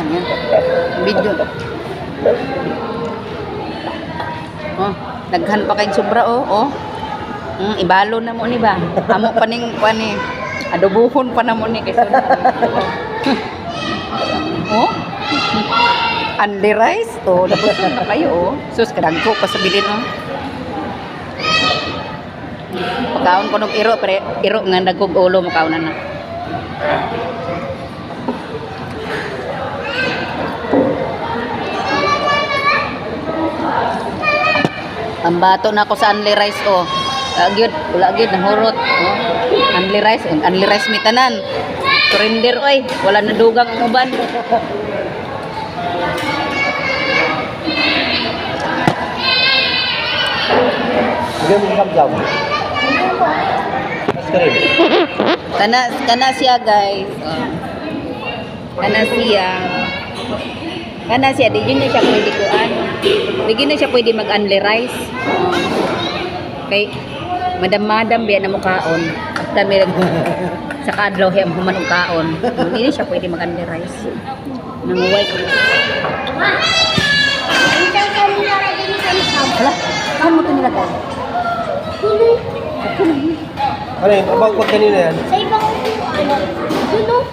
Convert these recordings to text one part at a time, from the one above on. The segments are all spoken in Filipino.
Yan. Video. Oh, daghan pa kayong sobra oh. Ibalo na mo ni ba? Amo pa ning kuan ni. Adobohon pa na mo ni kaysa. Oh. Only rice oh, tapos na kayo oh. Sus kadagko pa sa bilin oh. Pagkaon ko ng iro nga nagkog ulo mo kaunan na. Ang bato na ako sa only rice oh. Wala gyud nahurot oh. Only rice mi tanan. Surrender oy, wala na dugang ang uban. Bigyan mo ng jam. Kana siya guys. Kana siya di yun na siya pwede kuan. Di na siya pwede mag only rice. Kay madam biya na mo kaon. Kami sa kadlaw hem human og kaon. Hindi siya pwede mag only rice. Nanguway ko. Hala, saan mo ito nilagay? Ano yun? Abang ko kanina yan? Sa ibang dulo.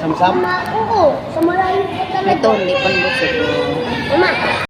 Samsam? Oo, sa malayo ka talaga. Ito, hindi pa nabusog. Uma.